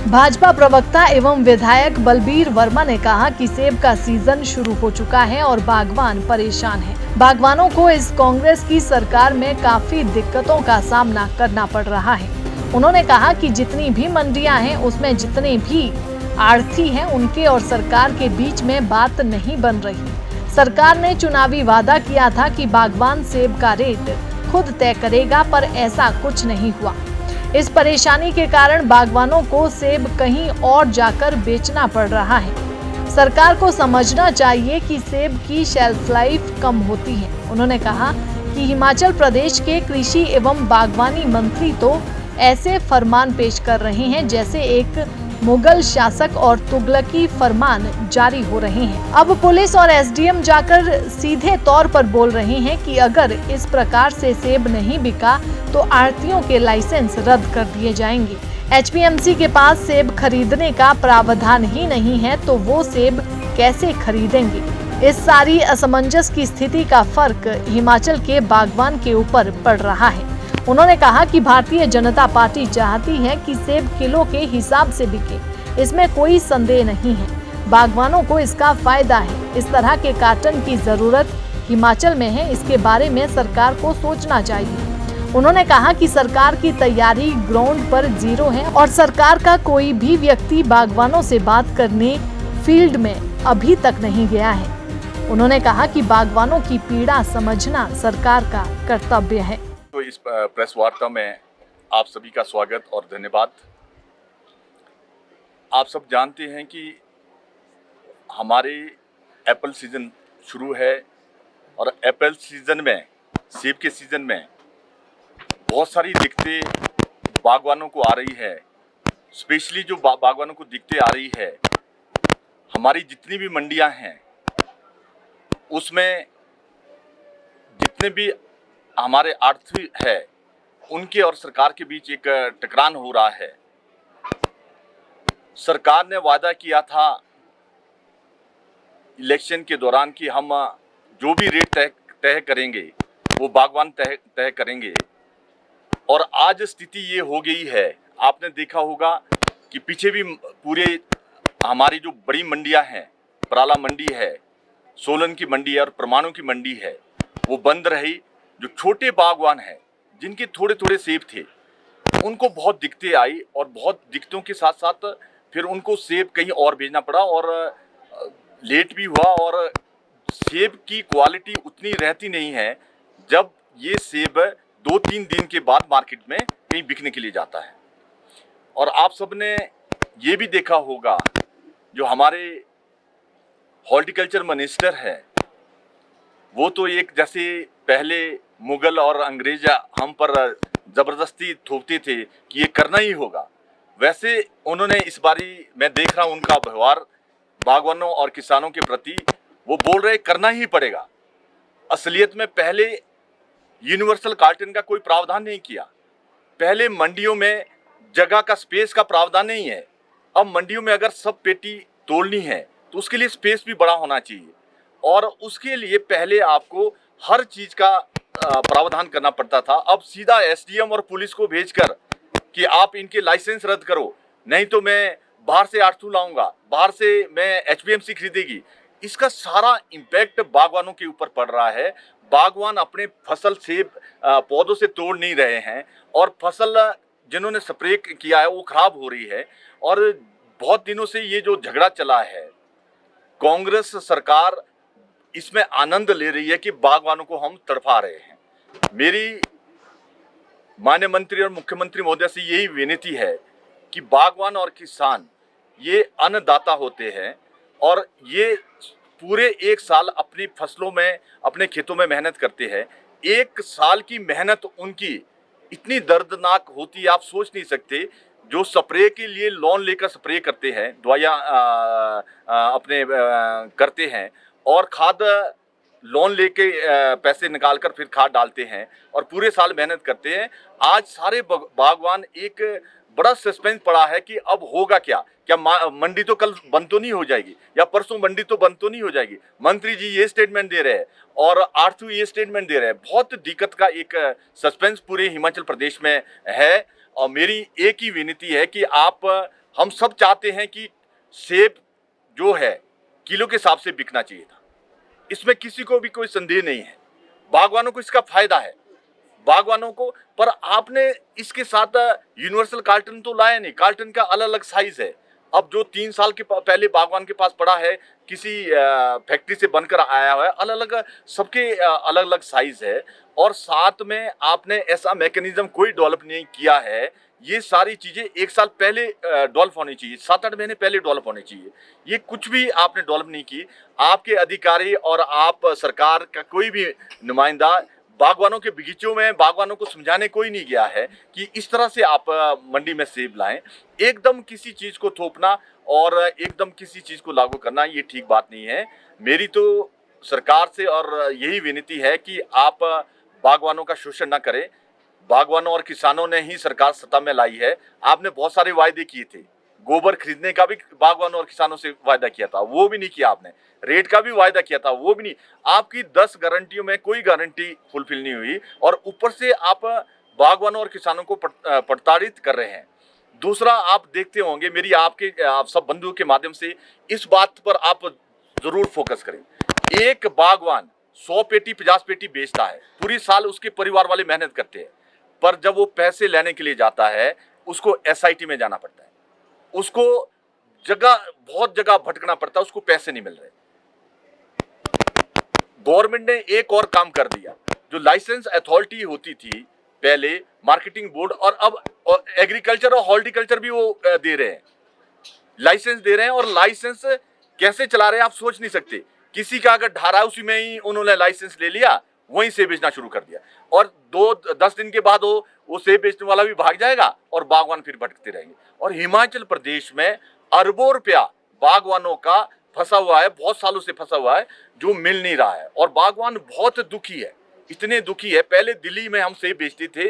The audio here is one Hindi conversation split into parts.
भाजपा प्रवक्ता एवं विधायक बलबीर वर्मा ने कहा कि सेब का सीजन शुरू हो चुका है और बागवान परेशान हैं। बागवानों को इस कांग्रेस की सरकार में काफी दिक्कतों का सामना करना पड़ रहा है। उन्होंने कहा कि जितनी भी मंडियां हैं उसमें जितने भी आढ़ती हैं उनके और सरकार के बीच में बात नहीं बन रही। सरकार ने चुनावी वादा किया था कि बागवान सेब का रेट खुद तय करेगा, पर ऐसा कुछ नहीं हुआ। इस परेशानी के कारण बागवानों को सेब कहीं और जाकर बेचना पड़ रहा है। सरकार को समझना चाहिए कि सेब की शेल्फ लाइफ कम होती है। उन्होंने कहा कि हिमाचल प्रदेश के कृषि एवं बागवानी मंत्री तो ऐसे फरमान पेश कर रहे हैं जैसे एक मुगल शासक और तुगलकी फरमान जारी हो रहे हैं। अब पुलिस और एसडीएम जाकर सीधे तौर पर बोल रहे हैं कि अगर इस प्रकार से सेब नहीं बिका तो आढ़तियों के लाइसेंस रद्द कर दिए जाएंगे। एचपीएमसी के पास सेब खरीदने का प्रावधान ही नहीं है तो वो सेब कैसे खरीदेंगे। इस सारी असमंजस की स्थिति का फर्क हिमाचल के बागवान के ऊपर पड़ रहा है। उन्होंने कहा कि भारतीय जनता पार्टी चाहती है कि सेब किलो के हिसाब से बिके, इसमें कोई संदेह नहीं है। बागवानों को इसका फायदा है। इस तरह के कार्टन की जरूरत हिमाचल में है, इसके बारे में सरकार को सोचना चाहिए। उन्होंने कहा कि सरकार की तैयारी ग्राउंड पर जीरो है और सरकार का कोई भी व्यक्ति बागवानों से बात करने फील्ड में अभी तक नहीं गया है। उन्होंने कहा कि बागवानों की पीड़ा समझना सरकार का कर्तव्य है। तो इस प्रेस वार्ता में आप सभी का स्वागत और धन्यवाद। आप सब जानते हैं कि हमारे एप्पल सीजन शुरू है और एप्पल सीजन में, सेब के सीजन में बहुत सारी दिक्कतें बागवानों को आ रही है। स्पेशली जो बागवानों को दिक्कतें आ रही है, हमारी जितनी भी मंडियां हैं उसमें जितने भी हमारे आढ़ती है उनके और सरकार के बीच एक टकरान हो रहा है। सरकार ने वादा किया था इलेक्शन के दौरान कि हम जो भी रेट तय करेंगे वो बागवान तय करेंगे, और आज स्थिति ये हो गई है। आपने देखा होगा कि पीछे भी पूरे हमारी जो बड़ी मंडियां हैं, पराला मंडी है, सोलन की मंडी है और परमाणु की मंडी है, वो बंद रही। जो छोटे बागवान हैं जिनके थोड़े थोड़े सेब थे उनको बहुत दिक्कतें आई और बहुत दिक्कतों के साथ साथ फिर उनको सेब कहीं और भेजना पड़ा और लेट भी हुआ, और सेब की क्वालिटी उतनी रहती नहीं है जब ये सेब 2-3 दिन के बाद मार्केट में कहीं बिकने के लिए जाता है। और आप सबने ये भी देखा होगा जो हमारे हॉर्टिकल्चर मिनिस्टर है वो तो एक जैसे पहले मुगल और अंग्रेज हम पर जबरदस्ती थोपते थे कि ये करना ही होगा, वैसे उन्होंने इस बारी मैं देख रहा हूं उनका व्यवहार बागवानों और किसानों के प्रति, वो बोल रहे करना ही पड़ेगा। असलियत में पहले यूनिवर्सल कार्टन का कोई प्रावधान नहीं किया। पहले मंडियों में जगह का, स्पेस का प्रावधान नहीं है। अब मंडियों में अगर सब पेटी तोड़नी है तो उसके लिए स्पेस भी बड़ा होना चाहिए, और उसके लिए पहले आपको हर चीज का प्रावधान करना पड़ता था। अब सीधा एसडीएम और पुलिस को भेजकर कि आप इनके लाइसेंस रद्द करो, नहीं तो मैं बाहर से आढ़तू लाऊंगा, बाहर से मैं एचपीएमसी खरीदेगी। इसका सारा इम्पैक्ट बागवानों के ऊपर पड़ रहा है। बागवान अपने फसल से पौधों से तोड़ नहीं रहे हैं और फसल जिन्होंने स्प्रे किया है वो खराब हो रही है। और बहुत दिनों से ये जो झगड़ा चला है, कांग्रेस सरकार इसमें आनंद ले रही है कि बागवानों को हम तड़पा रहे हैं। मेरी माननीय मंत्री और मुख्यमंत्री महोदय से यही विनती है कि बागवान और किसान ये अन्नदाता होते हैं और ये पूरे एक साल अपनी फसलों में, अपने खेतों में मेहनत करते हैं। एक साल की मेहनत उनकी इतनी दर्दनाक होती है, आप सोच नहीं सकते। जो स्प्रे के लिए लोन लेकर स्प्रे करते हैं, दवाइयाँ अपने करते हैं, और खाद लोन लेके पैसे निकालकर फिर खाद डालते हैं और पूरे साल मेहनत करते हैं। आज सारे बागवान एक बड़ा सस्पेंस पड़ा है कि अब होगा क्या मंडी तो कल बंद तो नहीं हो जाएगी, या परसों मंडी तो बंद तो नहीं हो जाएगी। मंत्री जी ये स्टेटमेंट दे रहे हैं और आर्थू ये स्टेटमेंट दे रहे हैं। बहुत दिक्कत का एक सस्पेंस पूरे हिमाचल प्रदेश में है, और मेरी एक ही विनती है कि आप हम सब चाहते हैं कि सेब जो है किलो के हिसाब से बिकना चाहिए था, इसमें किसी को भी कोई संदेह नहीं है। बागवानों को इसका फायदा है, बागवानों को। पर आपने इसके साथ यूनिवर्सल कार्टन तो लाया नहीं, कार्टन का अलग अलग साइज है। अब जो 3 साल के पहले बागवान के पास पड़ा है, किसी फैक्ट्री से बनकर आया हुआ है, अलग अलग सबके अलग अलग साइज है। और साथ में आपने ऐसा मैकेनिज्म कोई डेवलप नहीं किया है। ये सारी चीजें 1 साल पहले डेवलप होनी चाहिए, 7-8 महीने पहले डेवलप होनी चाहिए। ये कुछ भी आपने डेवलप नहीं की। आपके अधिकारी और आप सरकार का कोई भी नुमाइंदा बागवानों के बगीचों में बागवानों को समझाने कोई नहीं गया है कि इस तरह से आप मंडी में सेब लाएं। एकदम किसी चीज को थोपना और एकदम किसी चीज को लागू करना ये ठीक बात नहीं है। मेरी तो सरकार से और यही विनती है कि आप बागवानों का शोषण ना करें। बागवानों और किसानों ने ही सरकार सत्ता में लाई है। आपने बहुत सारे वायदे किए थे, गोबर खरीदने का भी बागवानों और किसानों से वायदा किया था, वो भी नहीं किया आपने। रेट का भी वायदा किया था, वो भी नहीं। आपकी 10 गारंटियों में कोई गारंटी फुलफिल नहीं हुई और ऊपर से आप बागवानों और किसानों को प्रताड़ित कर रहे हैं। दूसरा, आप देखते होंगे, मेरी आप सब बंधुओं के माध्यम से इस बात पर आप जरूर फोकस करें। एक बागवान 100 पेटी 50 पेटी बेचता है, पूरी साल उसके परिवार वाले मेहनत करते हैं, पर जब वो पैसे लेने के लिए जाता है उसको SIT में जाना पड़ता है, उसको बहुत जगह भटकना पड़ता है, उसको पैसे नहीं मिल रहे। गवर्नमेंट ने एक और काम कर दिया, जो लाइसेंस अथॉरिटी होती थी पहले, मार्केटिंग बोर्ड, और अब एग्रीकल्चर और हॉर्टिकल्चर भी वो दे रहे हैं, लाइसेंस दे रहे हैं। और लाइसेंस कैसे चला रहे हैं आप सोच नहीं सकते। किसी का अगर ढारा है उसी में ही उन्होंने लाइसेंस ले लिया, वहीं से बेचना शुरू कर दिया, और 10 दिन के बाद वो सेब बेचने वाला भी भाग जाएगा और बागवान फिर भटकते रहेंगे। और हिमाचल प्रदेश में अरबों रुपया बागवानों का फंसा हुआ है, बहुत सालों से फंसा हुआ है, जो मिल नहीं रहा है। और बागवान बहुत दुखी है, इतने दुखी है। पहले दिल्ली में हम सेब बेचते थे,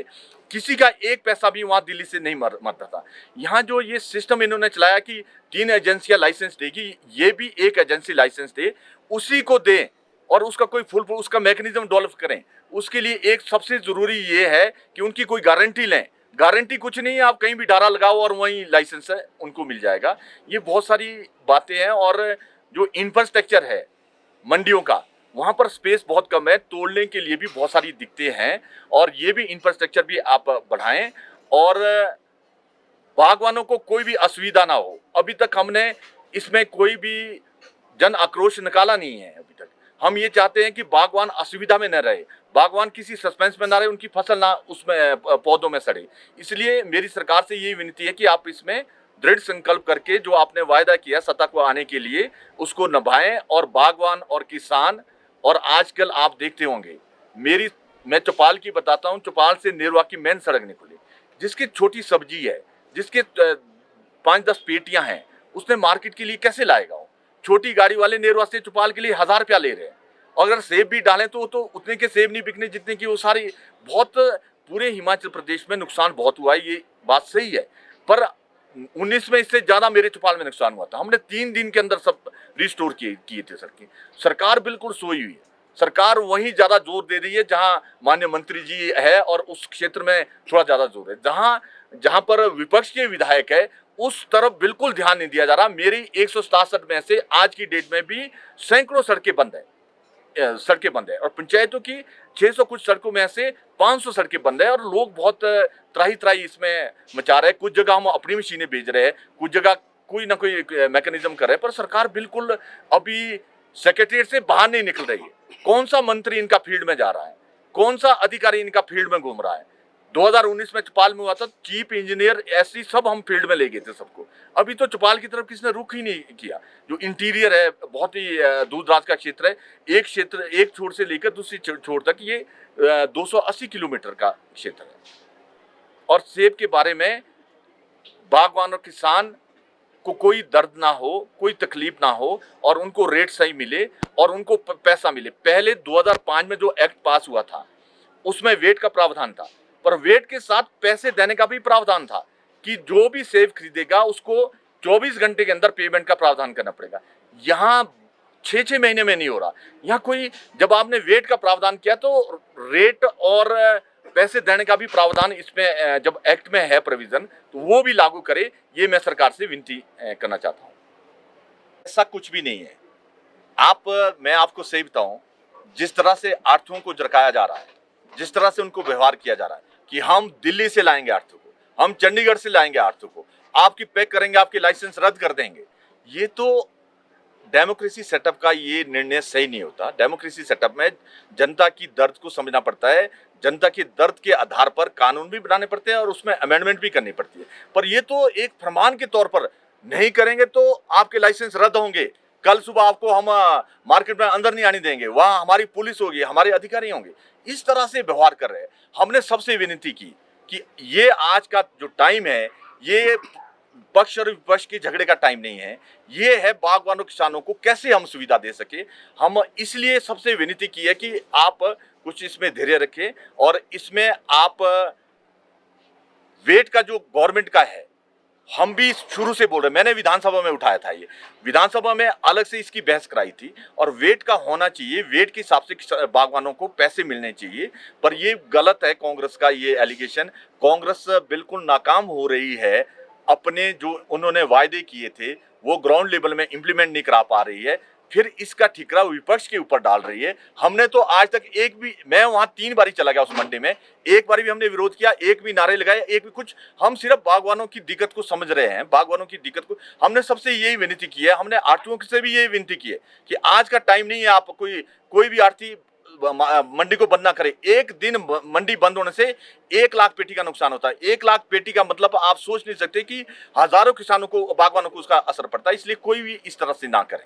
किसी का 1 पैसा भी वहां दिल्ली से नहीं मरता था। यहाँ जो ये सिस्टम इन्होंने चलाया कि 3 एजेंसियां लाइसेंस देगी, ये भी एक एजेंसी लाइसेंस दे, उसी को दें और उसका कोई उसका मैकेनिज्म डेवलप करें। उसके लिए एक सबसे जरूरी ये है कि उनकी कोई गारंटी लें। गारंटी कुछ नहीं है, आप कहीं भी डारा लगाओ और वहीं लाइसेंस है उनको मिल जाएगा। ये बहुत सारी बातें हैं। और जो इंफ्रास्ट्रक्चर है मंडियों का, वहां पर स्पेस बहुत कम है, तोड़ने के लिए भी बहुत सारी दिक्कतें हैं। और ये भी इंफ्रास्ट्रक्चर भी आप बढ़ाएं और बागवानों को कोई भी असुविधा ना हो। अभी तक हमने इसमें कोई भी जन आक्रोश निकाला नहीं है अभी तक। हम ये चाहते हैं कि बागवान असुविधा में न रहे, बागवान किसी सस्पेंस में ना रहे, उनकी फसल ना उसमें पौधों में सड़े। इसलिए मेरी सरकार से यही विनती है कि आप इसमें दृढ़ संकल्प करके जो आपने वायदा किया सत्ता को आने के लिए, उसको निभाएं। और बागवान और किसान, और आजकल आप देखते होंगे, मैं चौपाल की बताता हूँ, चौपाल से नेरवा की मेन सड़क निकली, जिसकी छोटी सब्जी है, जिसके 5-10 पेटियां हैं, उसने मार्केट के लिए कैसे लाएगा? छोटी गाड़ी वाले नेरवा से चौपाल के लिए 1000 रुपया ले रहे हैं। अगर सेब भी डालें तो उतने के सेब नहीं बिकने जितने की वो सारी। बहुत पूरे हिमाचल प्रदेश में नुकसान बहुत हुआ है, ये बात सही है। पर 19 में इससे ज्यादा मेरे चौपाल में नुकसान हुआ था। हमने 3 दिन के अंदर सब रिस्टोर किए थे। सरकार बिल्कुल सोई हुई है। सरकार वहीं ज्यादा जोर दे रही है जहां माननीय मंत्री जी है, और उस क्षेत्र में थोड़ा ज्यादा जोर है। जहां पर विपक्ष के विधायक है, उस तरफ बिल्कुल ध्यान नहीं दिया जा रहा। मेरी 167 में से आज की डेट में भी सैकड़ों सड़कें बंद है, और पंचायतों की 600 कुछ सड़कों में से 500 सड़कें बंद है। और लोग बहुत त्राही इसमें मचा रहे हैं। कुछ जगह हम अपनी मशीनें भेज रहे हैं, कुछ जगह कोई ना कोई मैकेनिज्म कर रहे हैं, पर सरकार बिल्कुल अभी सेक्रेटरीट से बाहर नहीं निकल रही है। कौन सा मंत्री इनका फील्ड में जा रहा है, कौन सा अधिकारी इनका फील्ड में घूम रहा है? 2019 में चौपाल में हुआ था, चीफ इंजीनियर ऐसी सब हम फील्ड में ले गए थे सबको। अभी तो चौपाल की तरफ किसी ने रुख ही नहीं किया। जो इंटीरियर है, बहुत ही दूर दराज का क्षेत्र है, एक छोर से लेकर दूसरी छोर तक ये 280 किलोमीटर का क्षेत्र है। और सेब के बारे में बागवान और किसान को कोई दर्द ना हो, कोई तकलीफ ना हो, और उनको रेट सही मिले और उनको पैसा मिले। पहले 2005 में जो एक्ट पास हुआ था उसमें वेट का प्रावधान था, पर वेट के साथ पैसे देने का भी प्रावधान था कि जो भी सेब खरीदेगा उसको 24 घंटे के अंदर पेमेंट का प्रावधान करना पड़ेगा। यहाँ 6-6 महीने में नहीं हो रहा। यहाँ कोई, जब आपने वेट का प्रावधान किया तो रेट और पैसे देने का भी प्रावधान इसमें जब एक्ट में है प्रोविजन, तो वो भी लागू करे, ये मैं सरकार से विनती करना चाहता हूँ। ऐसा कुछ भी नहीं है। मैं आपको सही बताऊं, जिस तरह से आर्थियों को झरकाया जा रहा है, जिस तरह से उनको व्यवहार किया जा रहा है कि हम दिल्ली से लाएंगे आर्थियों को, हम चंडीगढ़ से लाएंगे आर्थियों को, आपकी पैक करेंगे, आपके लाइसेंस रद्द कर देंगे, ये तो डेमोक्रेसी सेटअप का ये निर्णय सही नहीं होता। डेमोक्रेसी सेटअप में जनता की दर्द को समझना पड़ता है, जनता के दर्द के आधार पर कानून भी बनाने पड़ते हैं और उसमें अमेंडमेंट भी करनी पड़ती है। पर ये तो एक फरमान के तौर पर, नहीं करेंगे तो आपके लाइसेंस रद्द होंगे, कल सुबह आपको हम मार्केट में अंदर नहीं आने देंगे, वहां हमारी पुलिस होगी, हमारे अधिकारी होंगे, इस तरह से व्यवहार कर रहे हैं। हमने सबसे विनती की कि ये आज का जो टाइम है, ये पक्ष और विपक्ष के झगड़े का टाइम नहीं है, ये है बागवानों किसानों को कैसे हम सुविधा दे सके। हम इसलिए सबसे विनती की है कि आप कुछ इसमें धैर्य रखें और इसमें आप वेट का जो गवर्नमेंट का है, हम भी शुरू से बोल रहे हैं, मैंने विधानसभा में उठाया था, ये विधानसभा में अलग से इसकी बहस कराई थी और वेट का होना चाहिए, वेट के हिसाब से बागवानों को पैसे मिलने चाहिए। पर ये गलत है कांग्रेस का ये एलिगेशन। कांग्रेस बिल्कुल नाकाम हो रही है, अपने जो उन्होंने वायदे किए थे वो ग्राउंड लेवल में इंप्लीमेंट नहीं करा पा रही है, फिर इसका ठिकरा विपक्ष के ऊपर डाल रही है। हमने तो आज तक एक भी, मैं वहां 3 बारी चला गया उस मंडी में, एक बारी भी हमने विरोध किया, एक भी नारे लगाए, एक भी कुछ, हम सिर्फ बागवानों की दिक्कत को समझ रहे हैं। बागवानों की दिक्कत को हमने सबसे यही विनती की है, हमने आढ़तियों से भी यही विनती की है कि आज का टाइम नहीं है, आप कोई भी आढ़ती मंडी को बंद ना करे। एक दिन मंडी बंद होने से 1 लाख पेटी का नुकसान होता है। 1 लाख पेटी का मतलब आप सोच नहीं सकते कि हजारों किसानों को, बागवानों को उसका असर पड़ता है। इसलिए कोई भी इस तरह से ना करें।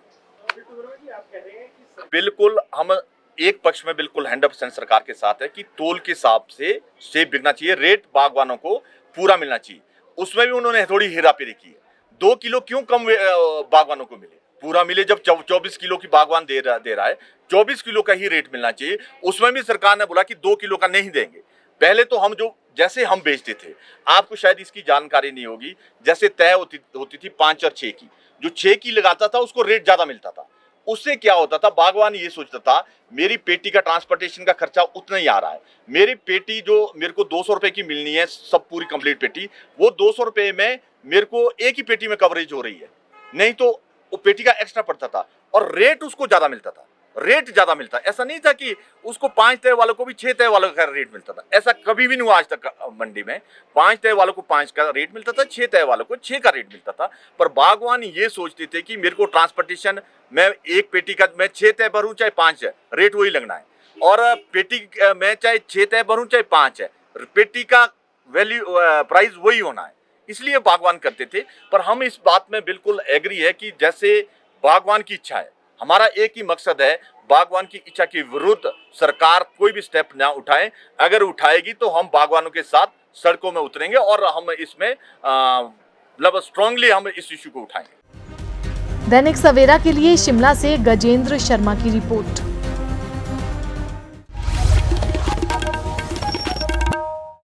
बिल्कुल, हम एक पक्ष में बिल्कुल 100% सरकार के साथ है कि तोल के हिसाब से सेब बिकना चाहिए, रेट बागवानों को पूरा मिलना चाहिए। उसमें भी उन्होंने थोड़ी हेराफेरी की है। 2 किलो क्यों कम बागवानों को मिले, पूरा मिले। जब 24 किलो की बागवान दे रहा है, 24 किलो का ही रेट मिलना चाहिए। उसमें भी सरकार ने बोला कि 2 किलो का नहीं देंगे। पहले तो हम जैसे हम बेचते थे, आपको शायद इसकी जानकारी नहीं होगी, जैसे तय होती थी 5 और 6 की, जो 6 की लगाता था उसको रेट ज्यादा मिलता था। उससे क्या होता था, बागवान ये सोचता था मेरी पेटी का ट्रांसपोर्टेशन का खर्चा उतना ही आ रहा है, मेरी पेटी जो मेरे को 200 रुपए की मिलनी है, सब पूरी कंप्लीट पेटी, वो 200 रुपए में मेरे को एक ही पेटी में कवरेज हो रही है, नहीं तो वो पेटी का एक्स्ट्रा पड़ता था और रेट उसको ज्यादा मिलता था। रेट ज्यादा मिलता, ऐसा नहीं था कि उसको 5 तय वालों को भी 6 तय वालों का रेट मिलता था। ऐसा कभी भी नहीं हुआ आज तक मंडी में। 5 तय वालों को 5 का रेट मिलता था, 6 तय वालों को 6 का रेट मिलता था। पर बागवान ये सोचते थे कि मेरे को ट्रांसपोर्टेशन, मैं एक पेटी का मैं 6 तय भरूं चाहे 5 है, रेट वही लगना है। और पेटी में चाहे 6 तय भरूं चाहे 5 है, पेटी का वैल्यू प्राइस वही होना है। इसलिए बागवान करते थे। पर हम इस बात में बिल्कुल एग्री है कि जैसे बागवान की इच्छा है, हमारा एक ही मकसद है, बागवान की इच्छा के विरुद्ध सरकार कोई भी स्टेप ना उठाए। अगर उठाएगी तो हम बागवानों के साथ सड़कों में उतरेंगे और हम इसमें मतलब स्ट्रांगली हम इस इश्यू को उठाएंगे। दैनिक सवेरा के लिए शिमला से गजेंद्र शर्मा की रिपोर्ट।